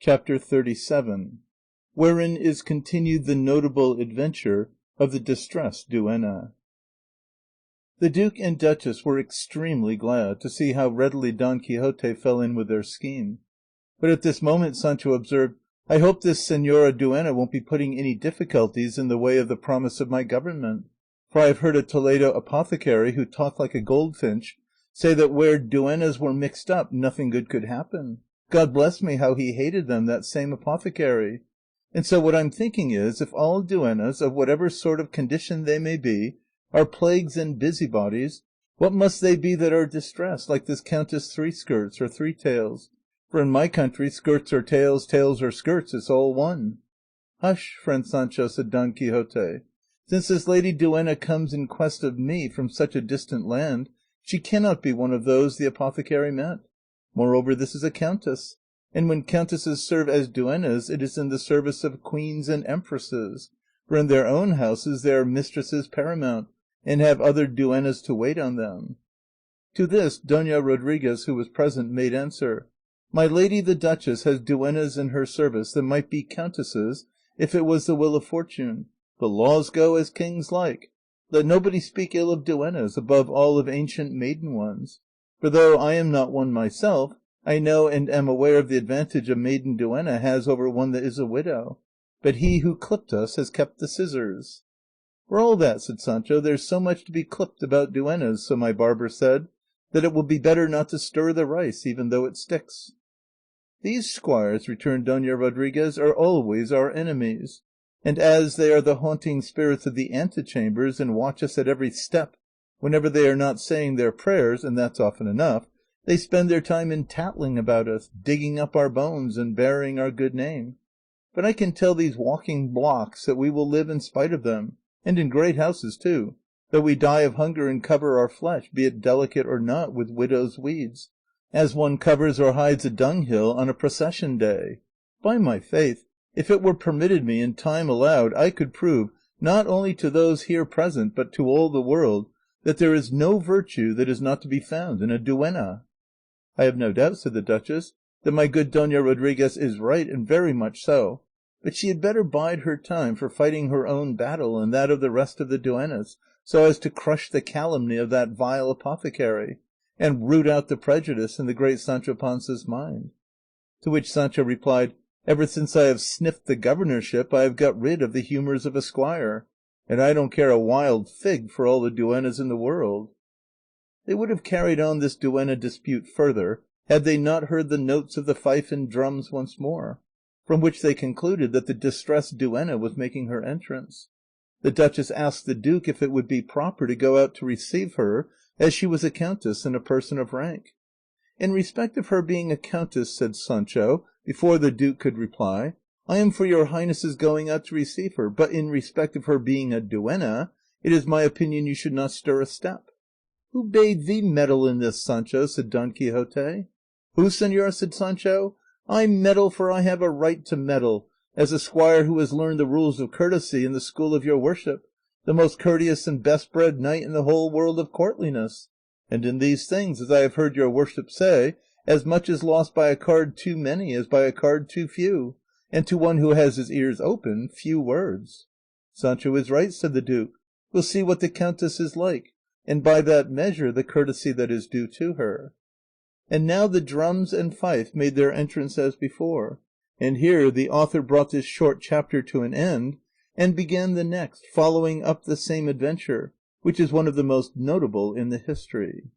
Chapter 37, wherein is continued the notable adventure of the distressed duenna. The duke and duchess were extremely glad to see how readily Don Quixote fell in with their scheme. But at this moment Sancho observed, "I hope this señora duenna won't be putting any difficulties in the way of the promise of my government, for I have heard a Toledo apothecary, who talked like a goldfinch, say that where duennas were mixed up nothing good could happen. God bless me, how he hated them, that same apothecary! And so what I'm thinking is, if all duennas, of whatever sort of condition they may be, are plagues and busybodies, what must they be that are distressed, like this Countess Three Skirts or Three Tails? For in my country, skirts or tails, tails or skirts, it's all one." "Hush, friend Sancho," said Don Quixote. "Since this lady duenna comes in quest of me from such a distant land, she cannot be one of those the apothecary meant. Moreover, this is a countess, and when countesses serve as duennas it is in the service of queens and empresses, for in their own houses they are mistresses paramount, and have other duennas to wait on them." To this Dona Rodriguez, who was present, made answer, "My lady the duchess has duennas in her service that might be countesses if it was the will of fortune, but laws go as kings like. Let nobody speak ill of duennas, above all of ancient maiden ones. For though I am not one myself, I know and am aware of the advantage a maiden duenna has over one that is a widow. But he who clipped us has kept the scissors." "For all that," said Sancho, "there's so much to be clipped about duennas, so my barber said, that it will be better not to stir the rice, even though it sticks." "These squires," returned Dona Rodriguez, "are always our enemies, and as they are the haunting spirits of the antechambers, and watch us at every step, whenever they are not saying their prayers, and that's often enough, they spend their time in tattling about us, digging up our bones, and burying our good name. But I can tell these walking blocks that we will live in spite of them, and in great houses too, though we die of hunger and cover our flesh, be it delicate or not, with widow's weeds, as one covers or hides a dunghill on a procession day. By my faith, if it were permitted me and time allowed, I could prove, not only to those here present, but to all the world, that there is no virtue that is not to be found in a duenna." "I have no doubt," said the duchess, "that my good Dona Rodriguez is right, and very much so; but she had better bide her time for fighting her own battle and that of the rest of the duennas, so as to crush the calumny of that vile apothecary, and root out the prejudice in the great Sancho Panza's mind." To which Sancho replied, "Ever since I have sniffed the governorship I have got rid of the humours of a squire, and I don't care a wild fig for all the duennas in the world." They would have carried on this duenna dispute further had they not heard the notes of the fife and drums once more, from which they concluded that the distressed duenna was making her entrance. The duchess asked the duke if it would be proper to go out to receive her, as she was a countess and a person of rank. "In respect of her being a countess," said Sancho, before the duke could reply, "I am for your highness's going out to receive her, but in respect of her being a duenna, it is my opinion you should not stir a step." "Who bade thee meddle in this, Sancho?" said Don Quixote. "Who, señor?" said Sancho. "I meddle, for I have a right to meddle, as a squire who has learned the rules of courtesy in the school of your worship, the most courteous and best bred knight in the whole world of courtliness; and in these things, as I have heard your worship say, as much is lost by a card too many as by a card too few, and to one who has his ears open, few words." "Sancho is right," said the duke; "we'll see what the countess is like, and by that measure the courtesy that is due to her." And now the drums and fife made their entrance as before, and here the author brought this short chapter to an end, and began the next, following up the same adventure, which is one of the most notable in the history.